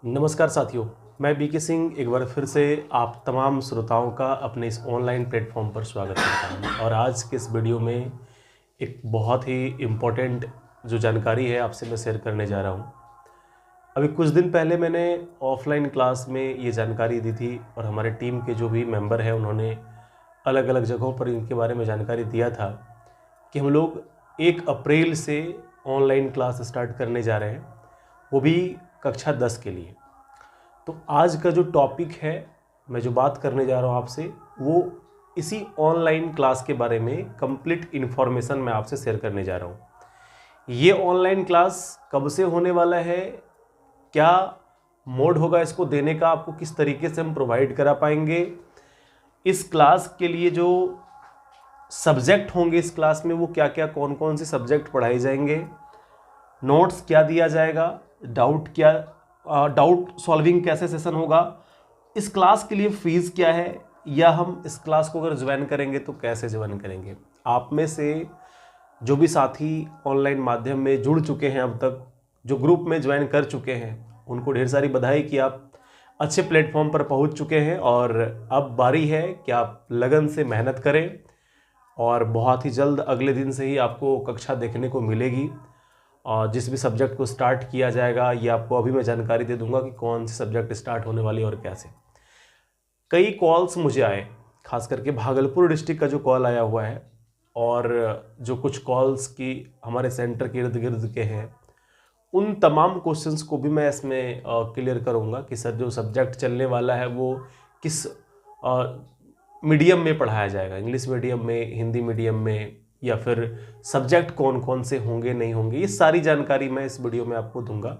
नमस्कार साथियों, मैं बीके सिंह एक बार फिर से आप तमाम श्रोताओं का अपने इस ऑनलाइन प्लेटफॉर्म पर स्वागत करता हूं। और आज के इस वीडियो में एक बहुत ही इम्पोर्टेंट जो जानकारी है आपसे मैं शेयर करने जा रहा हूं। अभी कुछ दिन पहले मैंने ऑफलाइन क्लास में ये जानकारी दी थी और हमारे टीम के जो भी मेंबर हैं उन्होंने अलग अलग जगहों पर इनके बारे में जानकारी दिया था कि हम लोग 1 अप्रैल से ऑनलाइन क्लास स्टार्ट करने जा रहे हैं, वो भी कक्षा 10 के लिए। तो आज का जो टॉपिक है, मैं जो बात करने जा रहा हूँ आपसे, वो इसी ऑनलाइन क्लास के बारे में कंप्लीट इन्फॉर्मेशन मैं आपसे शेयर करने जा रहा हूँ। ये ऑनलाइन क्लास कब से होने वाला है, क्या मोड होगा इसको देने का, आपको किस तरीके से हम प्रोवाइड करा पाएंगे, इस क्लास के लिए जो सब्जेक्ट होंगे इस क्लास में वो क्या क्या कौन कौन से सब्जेक्ट पढ़ाए जाएंगे, नोट्स क्या दिया जाएगा, डाउट सॉल्विंग कैसे सेशन होगा, इस क्लास के लिए फीस क्या है, या हम इस क्लास को अगर ज्वाइन करेंगे तो कैसे ज्वाइन करेंगे। आप में से जो भी साथी ऑनलाइन माध्यम में जुड़ चुके हैं, अब तक जो ग्रुप में ज्वाइन कर चुके हैं, उनको ढेर सारी बधाई कि आप अच्छे प्लेटफॉर्म पर पहुंच चुके हैं। और अब बारी है कि आप लगन से मेहनत करें और बहुत ही जल्द अगले दिन से ही आपको कक्षा देखने को मिलेगी। और जिस भी सब्जेक्ट को स्टार्ट किया जाएगा ये आपको अभी मैं जानकारी दे दूंगा कि कौन से सब्जेक्ट स्टार्ट होने वाली है और कैसे। कई कॉल्स मुझे आए, खास करके भागलपुर डिस्ट्रिक्ट का जो कॉल आया हुआ है और जो कुछ कॉल्स की हमारे सेंटर के इर्द गिर्द के हैं, उन तमाम क्वेश्चंस को भी मैं इसमें क्लियर करूंगा कि सर जो सब्जेक्ट चलने वाला है वो किस मीडियम में पढ़ाया जाएगा, इंग्लिश मीडियम में, हिंदी मीडियम में, या फिर सब्जेक्ट कौन कौन से होंगे नहीं होंगे, ये सारी जानकारी मैं इस वीडियो में आपको दूंगा।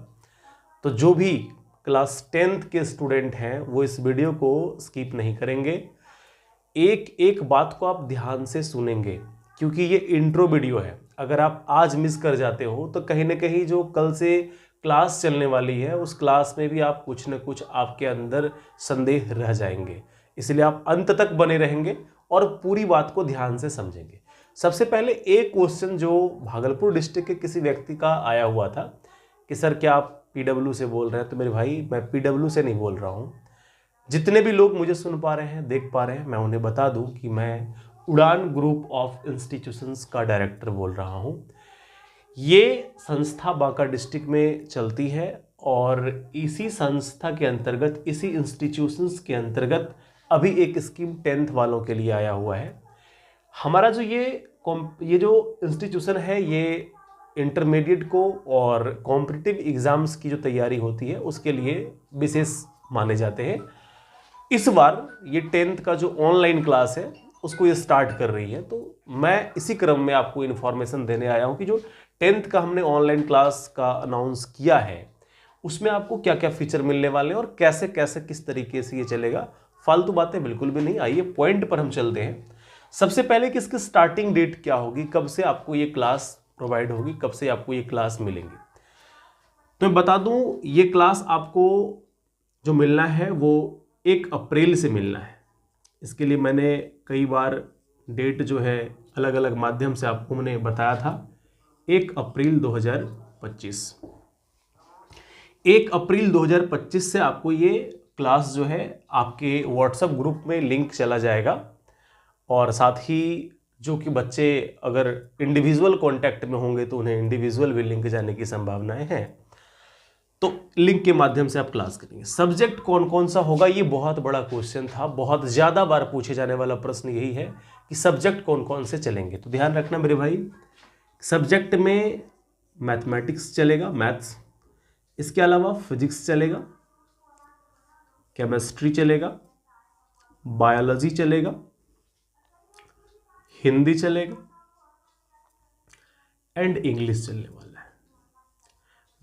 तो जो भी क्लास 10th के स्टूडेंट हैं वो इस वीडियो को स्किप नहीं करेंगे, एक एक बात को आप ध्यान से सुनेंगे, क्योंकि ये इंट्रो वीडियो है। अगर आप आज मिस कर जाते हो तो कहीं ना कहीं जो कल से क्लास चलने वाली है उस क्लास में भी आप कुछ न कुछ आपके अंदर संदेह रह जाएंगे। इसलिए आप अंत तक बने रहेंगे और पूरी बात को ध्यान से समझेंगे। सबसे पहले एक क्वेश्चन जो भागलपुर डिस्ट्रिक्ट के किसी व्यक्ति का आया हुआ था कि सर क्या आप पीडब्ल्यू से बोल रहे हैं। तो मेरे भाई, मैं पीडब्ल्यू से नहीं बोल रहा हूँ। जितने भी लोग मुझे सुन पा रहे हैं, देख पा रहे हैं, मैं उन्हें बता दूं कि मैं उड़ान ग्रुप ऑफ इंस्टीट्यूशंस का डायरेक्टर बोल रहा हूँ। ये संस्था बांका डिस्ट्रिक्ट में चलती है और इसी संस्था के अंतर्गत, इसी इंस्टीट्यूशंस के अंतर्गत अभी एक स्कीम 10th वालों के लिए आया हुआ है। हमारा जो ये जो इंस्टीट्यूशन है, ये इंटरमीडिएट को और कॉम्पिटिटिव एग्जाम्स की जो तैयारी होती है उसके लिए विशेष माने जाते हैं। इस बार ये 10th का जो ऑनलाइन क्लास है उसको ये स्टार्ट कर रही है। तो मैं इसी क्रम में आपको इन्फॉर्मेशन देने आया हूँ कि जो 10th का हमने ऑनलाइन क्लास का अनाउंस किया है उसमें आपको क्या क्या फीचर मिलने वाले हैं और कैसे कैसे किस तरीके से ये चलेगा। फालतू बातें बिल्कुल भी नहीं, आइए पॉइंट पर हम चलते हैं। सबसे पहले कि इसकी स्टार्टिंग डेट क्या होगी, कब से आपको ये क्लास प्रोवाइड होगी, कब से आपको ये क्लास मिलेंगी। तो मैं बता दूं, ये क्लास आपको जो मिलना है वो 1 अप्रैल से मिलना है। इसके लिए मैंने कई बार डेट जो है अलग अलग माध्यम से आपको मैंने बताया था। 1 अप्रैल 2025, 1 अप्रैल 2025 से आपको ये क्लास जो है आपके व्हाट्सएप ग्रुप में लिंक चला जाएगा। और साथ ही जो कि बच्चे अगर इंडिविजुअल कांटेक्ट में होंगे तो उन्हें इंडिविजुअल भी लिंक जाने की संभावनाएं हैं। तो लिंक के माध्यम से आप क्लास करेंगे। सब्जेक्ट कौन कौन सा होगा, ये बहुत बड़ा क्वेश्चन था। बहुत ज़्यादा बार पूछे जाने वाला प्रश्न यही है कि सब्जेक्ट कौन कौन से चलेंगे। तो ध्यान रखना मेरे भाई, सब्जेक्ट में मैथमेटिक्स चलेगा, मैथ्स, इसके अलावा फिजिक्स चलेगा, केमिस्ट्री चलेगा, बायोलॉजी चलेगा, हिंदी चलेगा एंड इंग्लिश चलने वाला है।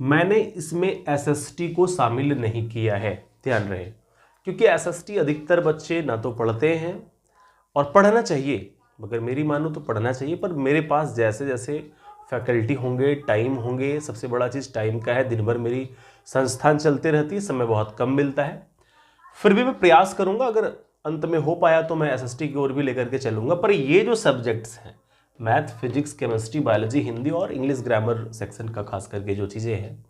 मैंने इसमें एसएसटी को शामिल नहीं किया है, ध्यान रहे, क्योंकि एसएसटी अधिकतर बच्चे ना तो पढ़ते हैं और पढ़ना चाहिए, मगर मेरी मानो तो पढ़ना चाहिए, पर मेरे पास जैसे जैसे फैकल्टी होंगे, टाइम होंगे, सबसे बड़ा चीज़ टाइम का है। दिन भर मेरी संस्थान चलते रहती है, समय बहुत कम मिलता है। फिर भी मैं प्रयास करूंगा, अगर अंत में हो पाया तो मैं एसएसटी की ओर भी लेकर के चलूंगा। पर ये जो सब्जेक्ट्स हैं, math, physics, chemistry, biology, Hindi और इंग्लिश ग्रामर सेक्शन का खास करके जो चीज़ें हैं,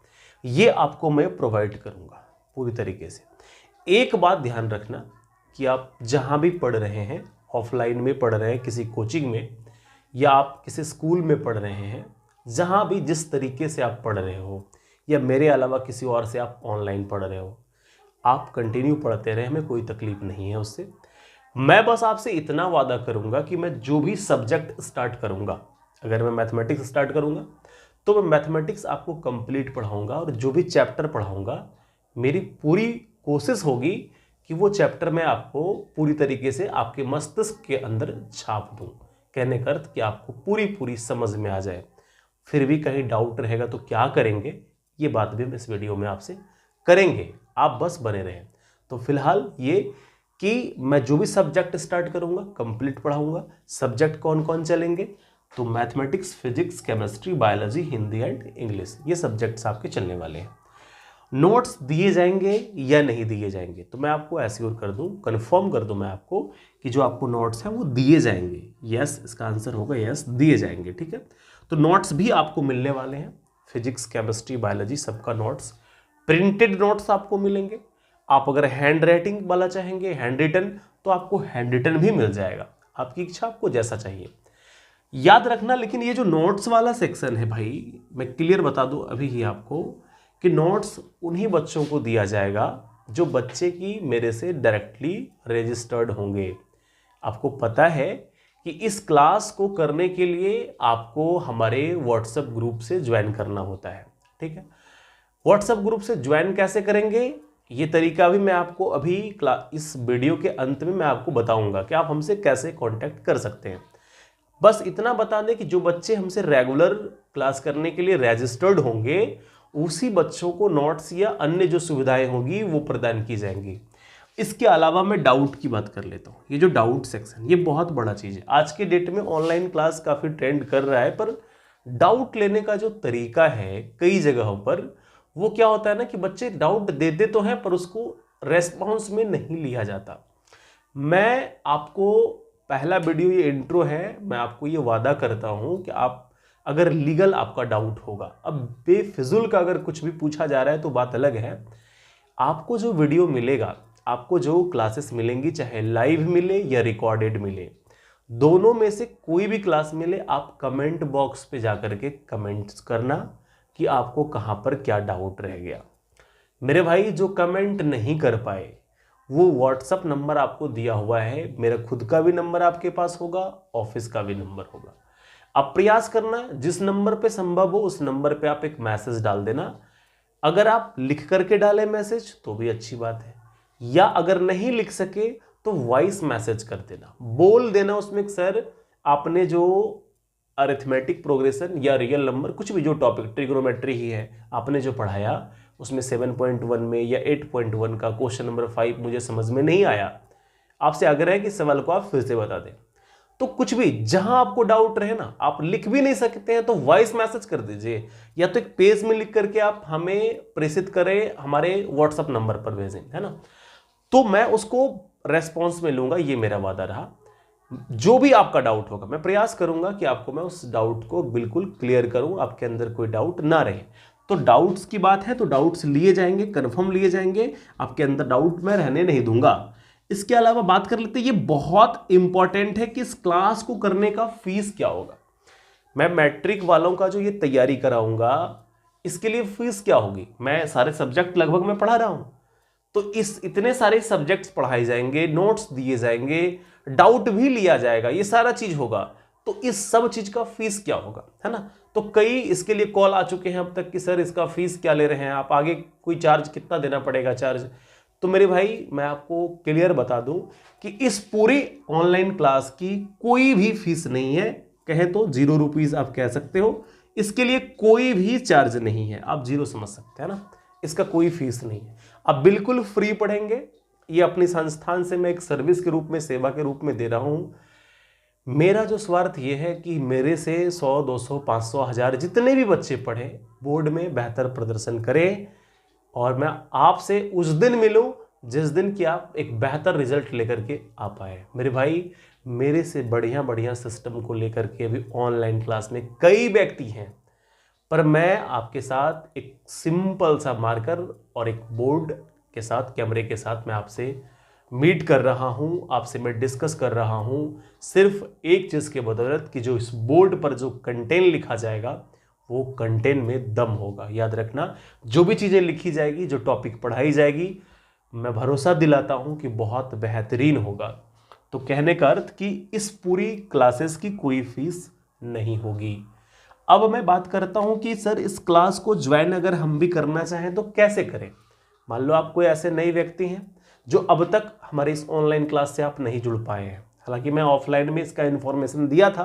ये आपको मैं प्रोवाइड करूंगा। पूरी तरीके से। एक बात ध्यान रखना कि आप जहाँ भी पढ़ रहे हैं, ऑफलाइन में पढ़ रहे हैं किसी कोचिंग में, या आप किसी स्कूल में पढ़ रहे हैं, जहाँ भी जिस तरीके से आप पढ़ रहे हो, या मेरे अलावा किसी और से आप ऑनलाइन पढ़ रहे हो, आप कंटिन्यू पढ़ते रहे, हमें कोई तकलीफ नहीं है उससे। मैं बस आपसे इतना वादा करूंगा कि मैं जो भी सब्जेक्ट स्टार्ट करूंगा, अगर मैं मैथमेटिक्स स्टार्ट करूंगा तो मैं मैथमेटिक्स आपको कंप्लीट पढ़ाऊंगा, और जो भी चैप्टर पढ़ाऊंगा मेरी पूरी कोशिश होगी कि वो चैप्टर मैं आपको पूरी तरीके से आपके मस्तिष्क के अंदर छाप दूं। कहने का अर्थ कि आपको पूरी पूरी समझ में आ जाए। फिर भी कहीं डाउट रहेगा तो क्या करेंगे, ये बात भी हम इस वीडियो में आपसे करेंगे, आप बस बने रहें। तो फिलहाल ये कि मैं जो भी सब्जेक्ट स्टार्ट करूंगा कंप्लीट पढ़ाऊंगा। सब्जेक्ट कौन कौन चलेंगे, तो mathematics, physics, chemistry, biology, Hindi and English, ये सब्जेक्ट्स आपके चलने वाले हैं। नोट्स दिए जाएंगे या नहीं दिए जाएंगे, तो मैं आपको एश्योर कर दूं, कंफर्म कर दूं मैं आपको कि जो आपको नोट्स हैं वो दिए जाएंगे। यस, इसका आंसर होगा यस, दिए जाएंगे। ठीक है, तो नोट्स भी आपको मिलने वाले हैं। फिजिक्स, केमिस्ट्री, बायोलॉजी सबका नोट्स, प्रिंटेड नोट्स आपको मिलेंगे। आप अगर हैंड राइटिंग वाला चाहेंगे, हैंड रिटन, तो आपको हैंड रिटन भी मिल जाएगा, आपकी इच्छा, आपको जैसा चाहिए। याद रखना, लेकिन ये जो नोट्स वाला सेक्शन है भाई, मैं क्लियर बता दूं अभी ही आपको कि नोट्स उन्हीं बच्चों को दिया जाएगा जो बच्चे की मेरे से डायरेक्टली रजिस्टर्ड होंगे। आपको पता है कि इस क्लास को करने के लिए आपको हमारे व्हाट्सएप ग्रुप से ज्वाइन करना होता है। ठीक है, व्हाट्सएप ग्रुप से ज्वाइन कैसे करेंगे, ये तरीका भी मैं आपको अभी इस वीडियो के अंत में मैं आपको बताऊंगा कि आप हमसे कैसे कांटेक्ट कर सकते हैं। बस इतना बता दें कि जो बच्चे हमसे रेगुलर क्लास करने के लिए रजिस्टर्ड होंगे, उसी बच्चों को नोट्स या अन्य जो सुविधाएं होगी वो प्रदान की जाएंगी। इसके अलावा मैं डाउट की बात कर लेता हूँ। ये जो डाउट सेक्शन, ये बहुत बड़ा चीज़ है। आज के डेट में ऑनलाइन क्लास काफ़ी ट्रेंड कर रहा है, पर डाउट लेने का जो तरीका है कई जगहों पर, वो क्या होता है ना कि बच्चे डाउट देते तो हैं पर उसको रेस्पॉन्स में नहीं लिया जाता। मैं आपको पहला वीडियो, ये इंट्रो है, मैं आपको ये वादा करता हूँ कि आप अगर लीगल आपका डाउट होगा, अब बेफिजुल का अगर कुछ भी पूछा जा रहा है तो बात अलग है, आपको जो वीडियो मिलेगा, आपको जो क्लासेस मिलेंगी, चाहे लाइव मिले या रिकॉर्डेड मिले, दोनों में से कोई भी क्लास मिले, आप कमेंट बॉक्स पे जाकर के कमेंट्स करना कि आपको कहाँ पर क्या डाउट रह गया। मेरे भाई जो कमेंट नहीं कर पाए, वो व्हाट्सअप नंबर आपको दिया हुआ है, मेरा खुद का भी नंबर आपके पास होगा, ऑफिस का भी नंबर होगा। आप प्रयास करना, जिस नंबर पे संभव हो उस नंबर पे आप एक मैसेज डाल देना। अगर आप लिख करके डालें मैसेज तो भी अच्छी बात है, या अगर नहीं लिख सके तो वॉइस मैसेज कर देना, बोल देना उसमें कि सर आपने जो अरिथमेटिक प्रोग्रेशन या रियल नंबर, कुछ भी जो टॉपिक, ट्रिग्नोमेट्री ही है, आपने जो पढ़ाया उसमें 7.1 में या 8.1 का क्वेश्चन नंबर 5 मुझे समझ में नहीं आया, आपसे आग्रह है कि सवाल को आप फिर से बता दें। तो कुछ भी जहां आपको डाउट रहे ना, आप लिख भी नहीं सकते हैं तो वॉइस मैसेज कर दीजिए, या तो एक पेज में लिख करके आप हमें प्रेषित करें, हमारे व्हाट्सएप नंबर पर भेजें, है ना, तो मैं उसको रेस्पॉन्स में लूंगा, ये मेरा वादा रहा। जो भी आपका डाउट होगा मैं प्रयास करूंगा कि आपको मैं उस डाउट को बिल्कुल क्लियर करूं, आपके अंदर कोई डाउट ना रहे। तो डाउट्स की बात है तो डाउट्स लिए जाएंगे, कंफर्म लिए जाएंगे, आपके अंदर डाउट मैं रहने नहीं दूंगा। इसके अलावा बात कर लेते हैं, ये बहुत इंपॉर्टेंट है कि इस क्लास को करने का फीस क्या होगा। मैं मैट्रिक वालों का जो ये तैयारी कराऊंगा, इसके लिए फीस क्या होगी। मैं सारे सब्जेक्ट लगभग मैं पढ़ा रहा हूं, तो इस इतने सारे सब्जेक्ट्स पढ़ाए जाएंगे, नोट्स दिए जाएंगे, डाउट भी लिया जाएगा, ये सारा चीज होगा, तो इस सब चीज का फीस क्या होगा, है ना। तो कई इसके लिए कॉल आ चुके हैं अब तक कि सर इसका फीस क्या ले रहे हैं आप, आगे कोई चार्ज कितना देना पड़ेगा चार्ज। तो मेरे भाई मैं आपको क्लियर बता दूं कि इस पूरी ऑनलाइन क्लास की कोई भी फीस नहीं है, कहे तो 0 रुपीज आप कह सकते हो, इसके लिए कोई भी चार्ज नहीं है, आप 0 समझ सकते हैं ना, इसका कोई फीस नहीं है, आप बिल्कुल फ्री पढ़ेंगे। ये अपनी संस्थान से मैं एक सर्विस के रूप में, सेवा के रूप में दे रहा हूं। मेरा जो स्वार्थ ये है कि मेरे से 100, 200, 500, 1000 जितने भी बच्चे पढ़े, बोर्ड में बेहतर प्रदर्शन करें, और मैं आपसे उस दिन मिलूं जिस दिन कि आप एक बेहतर रिजल्ट लेकर के आ पाए। मेरे भाई मेरे से बढ़िया बढ़िया सिस्टम को लेकर के अभी ऑनलाइन क्लास में कई व्यक्ति हैं, पर मैं आपके साथ एक सिंपल सा मार्कर और एक बोर्ड के साथ, कैमरे के साथ मैं आपसे मीट कर रहा हूँ, आपसे मैं डिस्कस कर रहा हूँ, सिर्फ एक चीज़ के बदौलत कि जो इस बोर्ड पर जो कंटेंट लिखा जाएगा वो कंटेंट में दम होगा। याद रखना, जो भी चीज़ें लिखी जाएगी, जो टॉपिक पढ़ाई जाएगी, मैं भरोसा दिलाता हूँ कि बहुत बेहतरीन होगा। तो कहने का अर्थ कि इस पूरी क्लासेस की कोई फीस नहीं होगी। अब मैं बात करता हूँ कि सर इस क्लास को ज्वाइन अगर हम भी करना चाहें तो कैसे करें। मान लो आप कोई ऐसे नए व्यक्ति हैं जो अब तक हमारे इस ऑनलाइन क्लास से आप नहीं जुड़ पाए हैं। हालांकि मैं ऑफलाइन में इसका इन्फॉर्मेशन दिया था,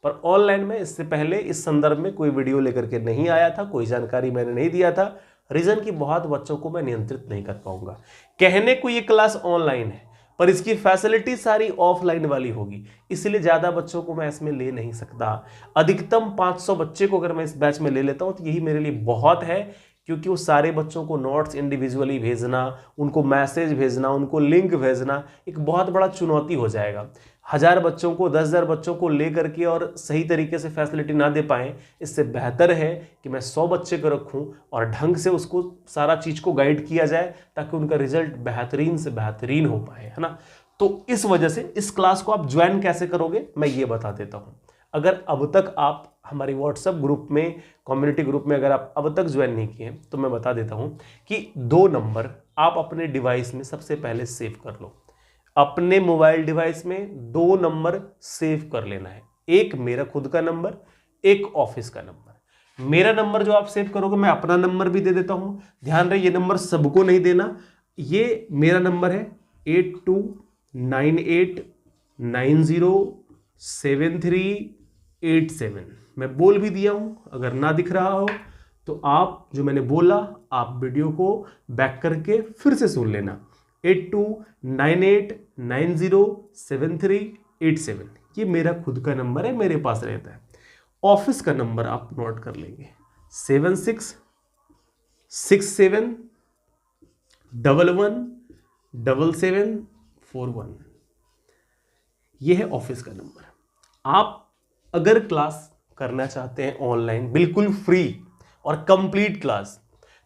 पर ऑनलाइन में इससे पहले इस संदर्भ में कोई वीडियो लेकर के नहीं आया था, कोई जानकारी मैंने नहीं दिया था। रीजन कि बहुत बच्चों को मैं नियंत्रित नहीं कर पाऊंगा। कहने को ये क्लास ऑनलाइन है पर इसकी फैसिलिटी सारी ऑफलाइन वाली होगी, इसलिए ज़्यादा बच्चों को मैं इसमें ले नहीं सकता। अधिकतम 500 बच्चे को अगर मैं इस बैच में ले लेता हूँ तो यही मेरे लिए बहुत है, क्योंकि वो सारे बच्चों को नोट्स इंडिविजुअली भेजना, उनको मैसेज भेजना, उनको लिंक भेजना एक बहुत बड़ा चुनौती हो जाएगा। 1000 बच्चों को, 10,000 बच्चों को ले करके और सही तरीके से फैसिलिटी ना दे पाएँ, इससे बेहतर है कि मैं 100 बच्चे को रखूं और ढंग से उसको सारा चीज़ को गाइड किया जाए ताकि उनका रिजल्ट बेहतरीन से बेहतरीन हो पाए, है ना। तो इस वजह से इस क्लास को आप ज्वाइन कैसे करोगे मैं ये बता देता हूँ। अगर अब तक आप हमारे व्हाट्सएप ग्रुप में, कम्युनिटी ग्रुप में अगर आप अब तक ज्वाइन नहीं किए तो मैं बता देता हूँ कि 2 नंबर आप अपने डिवाइस में सबसे पहले सेव कर लो। अपने मोबाइल डिवाइस में 2 नंबर सेव कर लेना है, एक मेरा खुद का नंबर, एक ऑफिस का नंबर। मेरा नंबर जो आप सेव करोगे, मैं अपना नंबर भी दे देता हूँ, ध्यान रहे ये नंबर सबको नहीं देना। ये मेरा नंबर है 8298907387। मैं बोल भी दिया हूँ, अगर ना दिख रहा हो तो आप जो मैंने बोला आप वीडियो को बैक करके फिर से सुन लेना। 8298907387, ये मेरा खुद का नंबर है, मेरे पास रहता है। ऑफिस का नंबर आप नोट कर लेंगे 7667117741, ये है ऑफिस का नंबर। आप अगर क्लास करना चाहते हैं ऑनलाइन बिल्कुल फ्री और कंप्लीट क्लास,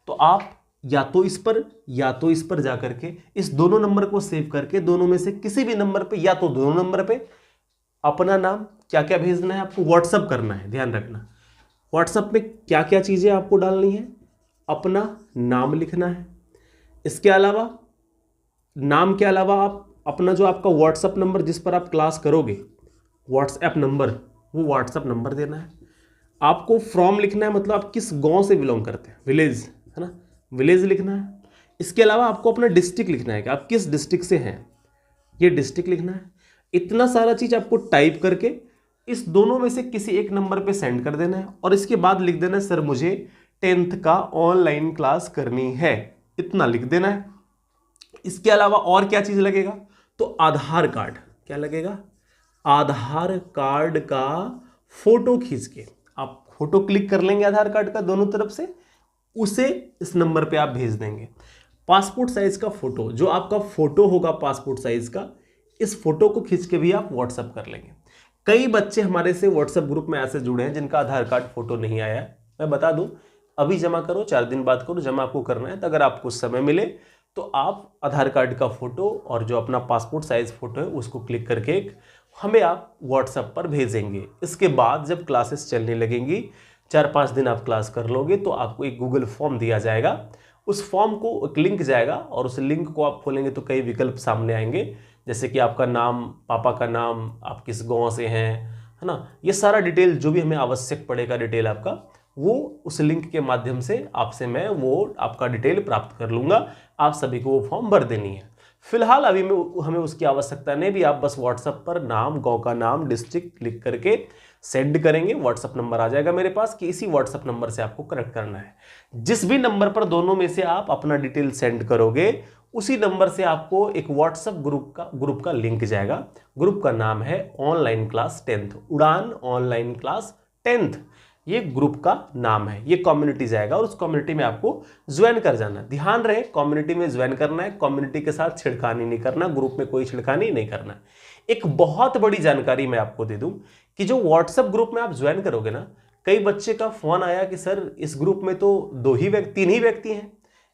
तो आप या तो इस पर जाकर के इस दोनों नंबर को सेव करके दोनों में से किसी भी नंबर पे, या तो दोनों नंबर पे अपना नाम क्या क्या भेजना है, आपको व्हाट्सअप करना है। ध्यान रखना व्हाट्सअप में क्या क्या चीज़ें आपको डालनी है, अपना नाम लिखना है, इसके अलावा नाम के अलावा आप अपना जो आपका व्हाट्सअप नंबर जिस पर आप क्लास करोगे, व्हाट्सएप नंबर, वो व्हाट्सएप नंबर देना है। आपको फ्रॉम लिखना है, मतलब आप किस गांव से बिलोंग करते हैं, विलेज, है ना, विलेज लिखना है। इसके अलावा आपको अपना डिस्ट्रिक्ट लिखना है कि आप किस डिस्ट्रिक्ट से हैं, ये डिस्ट्रिक्ट लिखना है। इतना सारा चीज़ आपको टाइप करके इस दोनों में से किसी एक नंबर पे सेंड कर देना है और इसके बाद लिख देना है सर मुझे 10th का ऑनलाइन क्लास करनी है, इतना लिख देना है। इसके अलावा और क्या चीज़ लगेगा, तो आधार कार्ड, क्या लगेगा, आधार कार्ड का फोटो खींच के आप फोटो क्लिक कर लेंगे आधार कार्ड का दोनों तरफ से, उसे इस नंबर पे आप भेज देंगे। पासपोर्ट साइज का फोटो, जो आपका फोटो होगा पासपोर्ट साइज का, इस फोटो को खींच के भी आप व्हाट्सअप कर लेंगे। कई बच्चे हमारे से व्हाट्सएप ग्रुप में ऐसे जुड़े हैं जिनका आधार कार्ड फोटो नहीं आया है। मैं बता दूं, अभी जमा करो, 4 दिन बाद करो, जमा आपको करना है। तो अगर आपको समय मिले तो आप आधार कार्ड का फोटो और जो अपना पासपोर्ट साइज फोटो है उसको क्लिक करके हमें आप व्हाट्सएप पर भेजेंगे। इसके बाद जब क्लासेस चलने लगेंगी, 4-5 दिन आप क्लास कर लोगे तो आपको एक गूगल फॉर्म दिया जाएगा। उस फॉर्म को एक लिंक जाएगा और उस लिंक को आप खोलेंगे तो कई विकल्प सामने आएंगे, जैसे कि आपका नाम, पापा का नाम, आप किस गांव से हैं, है ना, ये सारा डिटेल जो भी हमें आवश्यक पड़ेगा डिटेल आपका, वो उस लिंक के माध्यम से आपसे मैं वो आपका डिटेल प्राप्त कर लूँगा। आप सभी को वो फॉर्म भर देनी है। फिलहाल अभी में हमें उसकी आवश्यकता नहीं भी, आप बस व्हाट्सएप पर नाम, गांव का नाम, डिस्ट्रिक्ट लिख करके सेंड करेंगे, व्हाट्सएप नंबर आ जाएगा मेरे पास कि इसी व्हाट्सएप नंबर से आपको कनेक्ट करना है। जिस भी नंबर पर दोनों में से आप अपना डिटेल सेंड करोगे उसी नंबर से आपको एक व्हाट्सएप ग्रुप का लिंक जाएगा। ग्रुप का नाम है ऑनलाइन क्लास 10th, उड़ान ऑनलाइन क्लास 10th, ये ग्रुप का नाम है। ये कम्युनिटी जाएगा और उस कम्युनिटी में आपको ज्वाइन कर जाना। ध्यान रहे कम्युनिटी में ज्वाइन करना है, कम्युनिटी के साथ छिड़खानी नहीं करना, ग्रुप में कोई छिड़खानी नहीं करना। एक बहुत बड़ी जानकारी मैं आपको दे दूं कि जो व्हाट्सएप ग्रुप में आप ज्वाइन करोगे ना, कई बच्चे का फोन आया कि सर इस ग्रुप में तो 3 ही व्यक्ति हैं,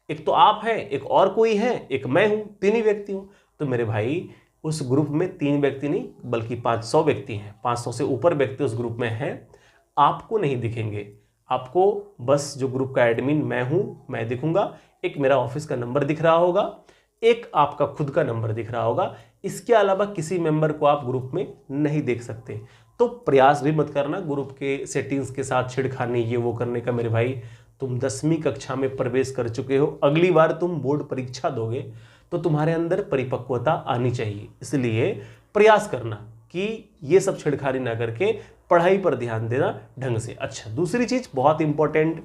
एक तो आप हैं, एक और कोई है, एक मैं हूं, 3 ही व्यक्ति हूं। तो मेरे भाई उस ग्रुप में 3 व्यक्ति नहीं बल्कि 500 व्यक्ति हैं, 500 से ऊपर व्यक्ति उस ग्रुप में हैं। आपको नहीं दिखेंगे, आपको बस जो ग्रुप का एडमिन मैं हूं, मैं दिखूंगा। एक मेरा ऑफिस का नंबर दिख रहा होगा, एक आपका खुद का नंबर दिख रहा होगा। इसके अलावा किसी मेंबर को आप ग्रुप में नहीं देख सकते। तो प्रयास भी मत करना ग्रुप के सेटिंग्स के साथ छेड़खानी ये वो करने का। मेरे भाई तुम 10वीं कक्षा में प्रवेश कर चुके हो, अगली बार तुम बोर्ड परीक्षा दोगे तो तुम्हारे अंदर परिपक्वता आनी चाहिए। इसलिए प्रयास करना कि ये सब छेड़खानी ना करके पढ़ाई पर ध्यान देना ढंग से। अच्छा, दूसरी चीज बहुत इंपॉर्टेंट,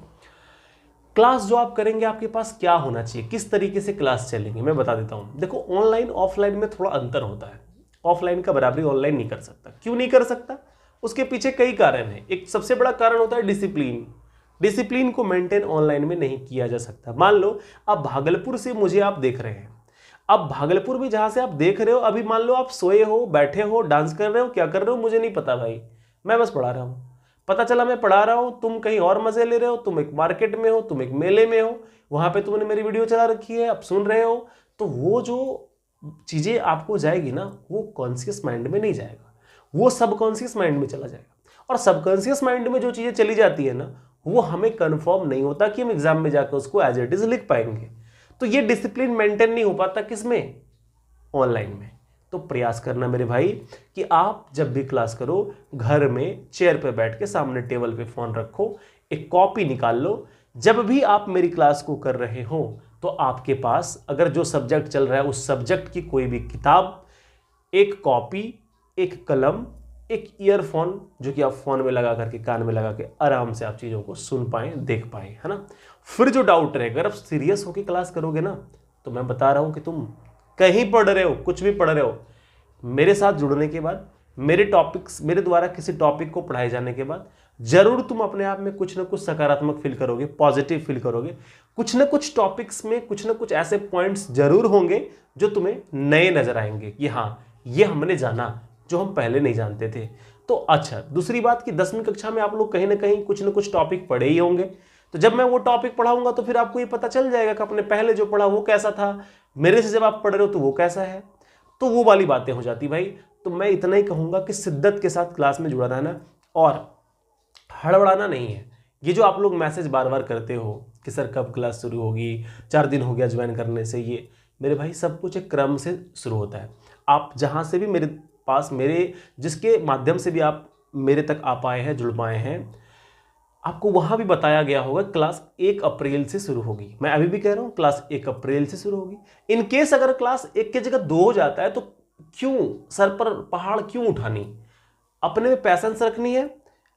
क्लास जो आप करेंगे आपके पास क्या होना चाहिए, किस तरीके से क्लास चलेंगे, मैं बता देता हूं। देखो, ऑनलाइन ऑफलाइन में थोड़ा अंतर होता है। ऑफलाइन का बराबरी ऑनलाइन नहीं कर सकता। क्यों नहीं कर सकता? उसके पीछे कई कारण हैं। एक सबसे बड़ा कारण होता है डिसिप्लिन। डिसिप्लिन को मेंटेन ऑनलाइन में नहीं किया जा सकता। मान लो अब भागलपुर से मुझे आप देख रहे हैं, अब भागलपुर में जहां से आप देख रहे हो, अभी मान लो आप सोए हो, बैठे हो, डांस कर रहे हो, क्या कर रहे हो मुझे नहीं पता भाई, मैं बस पढ़ा रहा हूं। पता चला मैं पढ़ा रहा हूं, तुम कहीं और मजे ले रहे हो, तुम एक मार्केट में हो, तुम एक मेले में हो, वहां पे तुमने मेरी वीडियो चला रखी है, आप सुन रहे हो। तो वो जो चीजें आपको जाएगी ना, वो कॉन्शियस माइंड में नहीं जाएगा, वो सबकॉन्शियस माइंड में चला जाएगा। और सबकॉन्शियस माइंड में जो चीजें चली जाती है ना, वो हमें कंफर्म नहीं होता कि हम एग्जाम में जाकर उसको एज इट इज लिख पाएंगे। तो ये डिसिप्लिन मेंटेन नहीं हो पाता किसमें? ऑनलाइन में। तो प्रयास करना मेरे भाई कि आप जब भी क्लास करो, घर में चेयर पे बैठ के सामने टेबल पे फोन रखो, एक कॉपी निकाल लो। जब भी आप मेरी क्लास को कर रहे हो तो आपके पास अगर जो सब्जेक्ट चल रहा है उस सब्जेक्ट की कोई भी किताब, एक कॉपी, एक कलम, एक ईयरफोन जो कि आप फोन में लगा करके, कान में लगा के आराम से आप चीजों को सुन पाए, देख पाए, है ना। फिर जो डाउट रहेगा, अगर आप सीरियस होकर क्लास करोगे ना, तो मैं बता रहा हूं कि तुम कहीं पढ़ रहे हो, कुछ भी पढ़ रहे हो, मेरे साथ जुड़ने के बाद, मेरे टॉपिक्स, मेरे द्वारा किसी टॉपिक को पढ़ाए जाने के बाद जरूर तुम अपने आप में कुछ ना कुछ सकारात्मक फील करोगे, पॉजिटिव फील करोगे। कुछ ना कुछ टॉपिक्स में कुछ ना कुछ ऐसे पॉइंट्स जरूर होंगे जो तुम्हें नए नजर आएंगे कि हाँ, ये हमने जाना जो हम पहले नहीं जानते थे। तो अच्छा, दूसरी बात कि 10वीं कक्षा में आप लोग कहीं ना कहीं कुछ ना कुछ टॉपिक पढ़े ही होंगे। तो जब मैं वो टॉपिक पढ़ाऊंगा तो फिर आपको ये पता चल जाएगा कि आपने पहले जो पढ़ा वो कैसा था, मेरे से जब आप पढ़ रहे हो तो वो कैसा है। तो वो वाली बातें हो जाती भाई। तो मैं इतना ही कहूंगा कि शिद्दत के साथ क्लास में जुड़ा रहना और हड़बड़ाना नहीं है। ये जो आप लोग मैसेज बार बार करते हो कि सर कब क्लास शुरू होगी, 4 दिन हो गया ज्वाइन करने से, ये मेरे भाई सब कुछ एक क्रम से शुरू होता है। आप जहां से भी मेरे पास, मेरे जिसके माध्यम से भी आप मेरे तक आ पाए हैं, जुड़ पाए हैं, आपको वहां भी बताया गया होगा क्लास 1 अप्रैल से शुरू होगी। मैं अभी भी कह रहा हूं क्लास 1 अप्रैल से शुरू होगी। इन केस अगर क्लास 1 की जगह 2 हो जाता है तो क्यों सर पर पहाड़ क्यों उठानी, अपने में पैसेंस रखनी है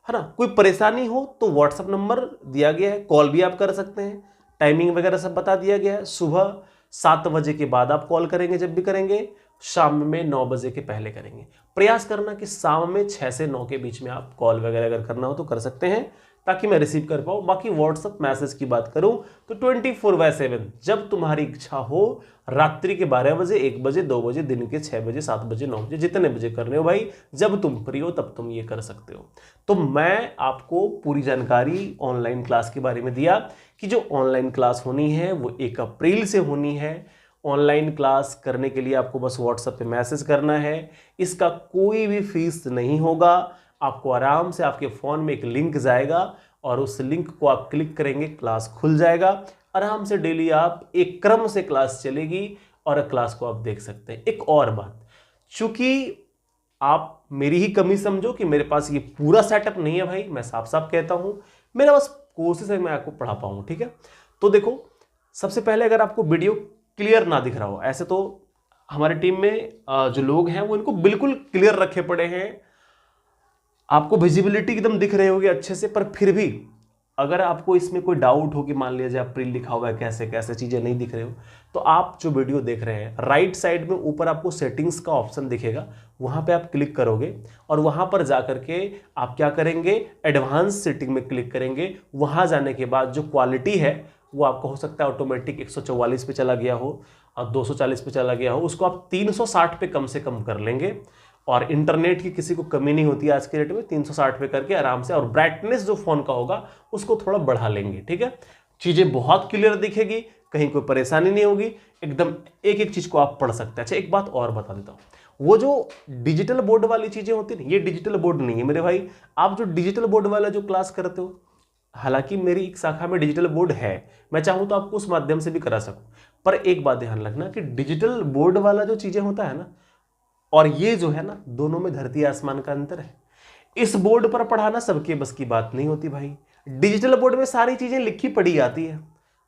ना। कोई परेशानी हो तो व्हाट्सएप नंबर दिया गया है, कॉल भी आप कर सकते हैं, टाइमिंग वगैरह सब बता दिया गया है। सुबह 7 बजे के बाद आप कॉल करेंगे जब भी करेंगे, शाम में 9 बजे के पहले करेंगे। प्रयास करना कि शाम में 6 से 9 के बीच में आप कॉल वगैरह अगर करना हो तो कर सकते हैं, ताकि मैं रिसीव कर पाऊँ। बाकी व्हाट्सएप मैसेज की बात करूं तो 24/7 जब तुम्हारी इच्छा हो, रात्रि के 12 बजे, 1 बजे, 2 बजे, दिन के 6 बजे, 7 बजे, 9 बजे, जितने बजे कर रहे हो भाई, जब तुम फ्री हो तब तुम ये कर सकते हो। तो मैं आपको पूरी जानकारी ऑनलाइन क्लास के बारे में दिया कि जो ऑनलाइन क्लास होनी है वो 1 अप्रैल से होनी है। ऑनलाइन क्लास करने के लिए आपको बस व्हाट्सएप पे मैसेज करना है, इसका कोई भी फीस नहीं होगा। आपको आराम से आपके फ़ोन में एक लिंक जाएगा और उस लिंक को आप क्लिक करेंगे, क्लास खुल जाएगा। आराम से डेली आप एक क्रम से क्लास चलेगी और क्लास को आप देख सकते हैं। एक और बात, चूंकि आप मेरी ही कमी समझो कि मेरे पास ये पूरा सेटअप नहीं है भाई, मैं साफ साफ कहता हूं, मेरा बस कोशिश है मैं आपको पढ़ा पाऊं, ठीक है। तो देखो, सबसे पहले अगर आपको वीडियो क्लियर ना दिख रहा हो, ऐसे तो हमारी टीम में जो लोग हैं वो इनको बिल्कुल क्लियर रखे पड़े हैं, आपको विजिबिलिटी एकदम दिख रहे होगी अच्छे से। पर फिर भी अगर आपको इसमें कोई डाउट हो कि मान लीजिए अप्रैल लिखा हुआ है, कैसे कैसे चीज़ें नहीं दिख रहे हो, तो आप जो वीडियो देख रहे हैं, राइट साइड में ऊपर आपको सेटिंग्स का ऑप्शन दिखेगा, वहाँ पे आप क्लिक करोगे और वहाँ पर जा करके आप क्या करेंगे, एडवांस सेटिंग में क्लिक करेंगे। वहाँ जाने के बाद जो क्वालिटी है वो आपको हो सकता है ऑटोमेटिक 144 पे चला गया हो और 240 पे चला गया हो, उसको आप 360 पे कम से कम कर लेंगे। और इंटरनेट की किसी को कमी नहीं होती आज के डेट में, 360 पे करके आराम से, और ब्राइटनेस जो फोन का होगा उसको थोड़ा बढ़ा लेंगे, ठीक है। चीजें बहुत क्लियर दिखेगी, कहीं कोई परेशानी नहीं होगी, एकदम एक एक चीज को आप पढ़ सकते हैं। अच्छा एक बात और बता देता हूँ, वो जो डिजिटल बोर्ड वाली चीजें होती है, ये डिजिटल बोर्ड नहीं है मेरे भाई। आप जो डिजिटल बोर्ड वाला जो क्लास करते हो, हालांकि मेरी एक शाखा में डिजिटल बोर्ड है, मैं चाहूं तो आपको उस माध्यम से भी करा सकूं, पर एक बात ध्यान रखना कि डिजिटल बोर्ड वाला जो चीजें होता है ना, और ये जो है ना, दोनों में धरती आसमान का अंतर है। इस बोर्ड पर पढ़ाना सबके बस की बात नहीं होती भाई। डिजिटल बोर्ड में सारी चीजें लिखी पढ़ी आती है,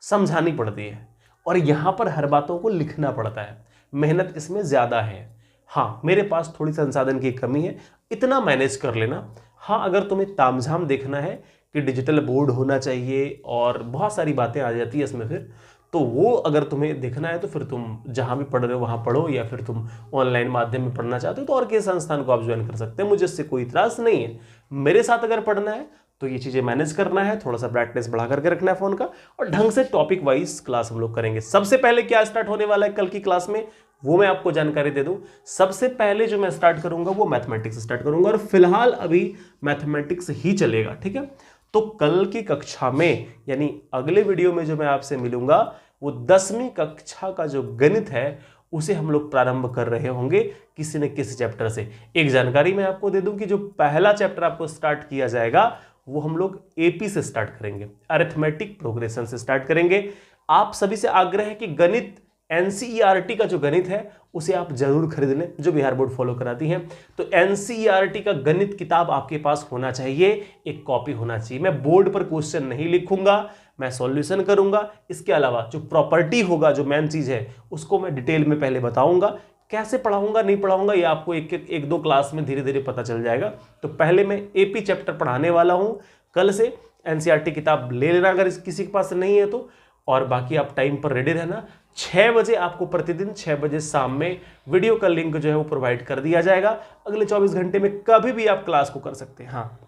समझानी पड़ती है, और यहां पर हर बातों को लिखना पड़ता है, मेहनत इसमें ज्यादा है। हाँ, मेरे पास थोड़ी संसाधन की कमी है, इतना मैनेज कर लेना। हाँ, अगर तुम्हें तामझाम देखना है कि डिजिटल बोर्ड होना चाहिए और बहुत सारी बातें आ जाती है इसमें, फिर तो वो अगर तुम्हें देखना है तो फिर तुम जहां भी पढ़ रहे हो वहां पढ़ो, या फिर तुम ऑनलाइन माध्यम में पढ़ना चाहते हो तो और किसी संस्थान को आप ज्वाइन कर सकते हैं, मुझे इससे कोई इतराज नहीं है। मेरे साथ अगर पढ़ना है तो ये चीजें मैनेज करना है, थोड़ा सा ब्राइटनेस बढ़ा करके रखना है फोन का, और ढंग से टॉपिक वाइज क्लास हम लोग करेंगे। सबसे पहले क्या स्टार्ट होने वाला है कल की क्लास में, वो मैं आपको जानकारी दे दूं। सबसे पहले जो मैं स्टार्ट करूंगा वो मैथमेटिक्स स्टार्ट करूंगा, और फिलहाल अभी मैथमेटिक्स ही चलेगा, ठीक है। तो कल की कक्षा में, यानी अगले वीडियो में जो मैं आपसे मिलूंगा, वो 10वीं कक्षा का जो गणित है उसे हम लोग प्रारंभ कर रहे होंगे किसी न किसी चैप्टर से। एक जानकारी मैं आपको दे दूं कि जो पहला चैप्टर आपको स्टार्ट किया जाएगा वो हम लोग एपी से स्टार्ट करेंगे, अरिथमेटिक प्रोग्रेशन से स्टार्ट करेंगे। आप सभी से आग्रह है कि गणित एनसीईआरटी का जो गणित है उसे आप जरूर खरीद लें, जो बिहार बोर्ड फॉलो कराती है। तो एनसीईआरटी का गणित किताब आपके पास होना चाहिए, एक कॉपी होना चाहिए। मैं बोर्ड पर क्वेश्चन नहीं लिखूंगा, मैं सॉल्यूशन करूंगा। इसके अलावा जो प्रॉपर्टी होगा, जो मेन चीज है, उसको मैं डिटेल में पहले बताऊंगा। कैसे पढ़ाऊंगा नहीं पढ़ाऊंगा ये आपको एक दो क्लास में धीरे धीरे पता चल जाएगा। तो पहले मैं एपी चैप्टर पढ़ाने वाला हूं कल से। एनसीईआरटी किताब ले लेना अगर किसी के पास नहीं है तो, और बाकी आप टाइम पर रेडी रहना। 6 बजे आपको प्रतिदिन 6 बजे शाम में वीडियो का लिंक जो है वो प्रोवाइड कर दिया जाएगा। अगले 24 घंटे में कभी भी आप क्लास को कर सकते हैं। हाँ,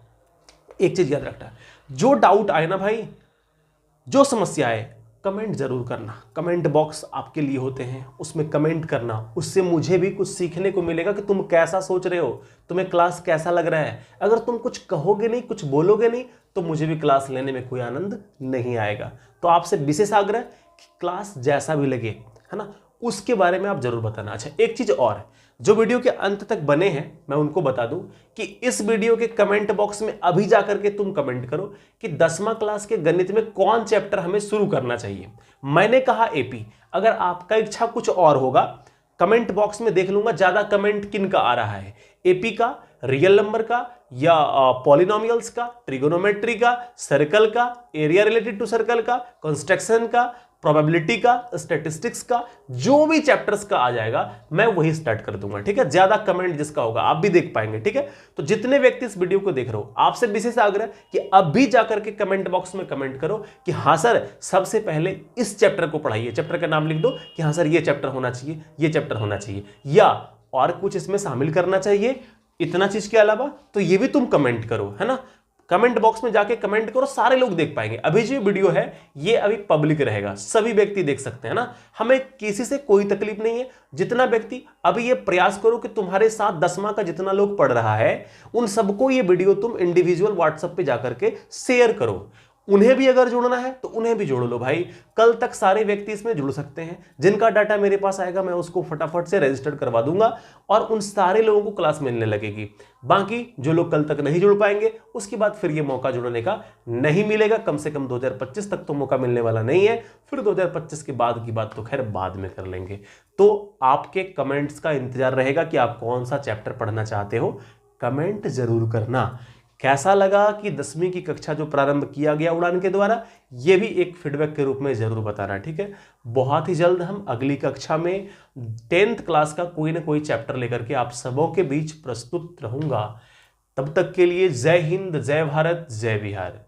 एक चीज याद रखना, जो डाउट आए ना भाई, जो समस्या आए, कमेंट जरूर करना। कमेंट बॉक्स आपके लिए होते हैं, उसमें कमेंट करना, उससे मुझे भी कुछ सीखने को मिलेगा कि तुम कैसा सोच रहे हो, तुम्हें क्लास कैसा लग रहा है। अगर तुम कुछ कहोगे नहीं, कुछ बोलोगे नहीं, तो मुझे भी क्लास लेने में कोई आनंद नहीं आएगा। तो आपसे विशेष आग्रह कि क्लास जैसा भी लगे, है ना, उसके बारे में आप जरूर बताना। अच्छा एक चीज और, जो वीडियो के अंत तक बने हैं मैं उनको बता दूं कि इस वीडियो के कमेंट बॉक्स में अभी जाकर के तुम कमेंट करो कि 10वां क्लास के गणित में कौन चैप्टर हमें शुरू करना चाहिए। मैंने कहा एपी, अगर आपका इच्छा कुछ और होगा, कमेंट बॉक्स में देख लूंगा ज्यादा कमेंट किन का आ रहा है, एपी का, रियल नंबर का, या पॉलिनोमियल्स का, ट्रिगोनोमेट्री का, सर्कल का, एरिया रिलेटेड टू सर्कल का, कंस्ट्रक्शन का, प्रोबेबिलिटी का, स्टैटिस्टिक्स का, जो भी चैप्टर्स का आ जाएगा मैं वही स्टार्ट कर दूंगा, ठीक है। ज्यादा कमेंट जिसका होगा आप भी देख पाएंगे, ठीक है। तो जितने व्यक्ति इस वीडियो को देख रहे हो, आपसे विशेष आग्रह कि अब भी जाकर के कमेंट बॉक्स में कमेंट करो कि हाँ सर, सबसे पहले इस चैप्टर को पढ़ाइए। चैप्टर का नाम लिख दो कि हाँ सर ये चैप्टर होना चाहिए, ये चैप्टर होना चाहिए, या और कुछ इसमें शामिल करना चाहिए इतना चीज के अलावा, तो ये भी तुम कमेंट करो, है ना। कमेंट बॉक्स में जाके कमेंट करो, सारे लोग देख पाएंगे। अभी जो वीडियो है ये अभी पब्लिक रहेगा, सभी व्यक्ति देख सकते हैं ना, हमें किसी से कोई तकलीफ नहीं है। जितना व्यक्ति, अभी ये प्रयास करो कि तुम्हारे साथ 10वां का जितना लोग पढ़ रहा है उन सबको ये वीडियो तुम इंडिविजुअल व्हाट्सएप पे जाकर के शेयर करो। उन्हें भी अगर जुड़ना है तो उन्हें भी जोड़ लो भाई। कल तक सारे व्यक्ति इसमें जुड़ सकते हैं। जिनका डाटा मेरे पास आएगा मैं उसको फटाफट से रजिस्टर करवा दूंगा और उन सारे लोगों को क्लास मिलने लगेगी। बाकी जो लोग कल तक नहीं जुड़ पाएंगे उसके बाद फिर ये मौका जुड़ने का नहीं मिलेगा। कम से कम 2025 तक तो मौका मिलने वाला नहीं है, फिर 2025 के बाद की बात तो खैर बाद में कर लेंगे। तो आपके कमेंट्स का इंतजार रहेगा कि आप कौन सा चैप्टर पढ़ना चाहते हो, कमेंट जरूर करना। कैसा लगा कि 10वीं की कक्षा जो प्रारंभ किया गया उड़ान के द्वारा, ये भी एक फीडबैक के रूप में जरूर बताना, ठीक है। बहुत ही जल्द हम अगली कक्षा में 10th क्लास का कोई ना कोई चैप्टर लेकर के आप सबों के बीच प्रस्तुत रहूंगा। तब तक के लिए जय हिंद, जय भारत, जय बिहार।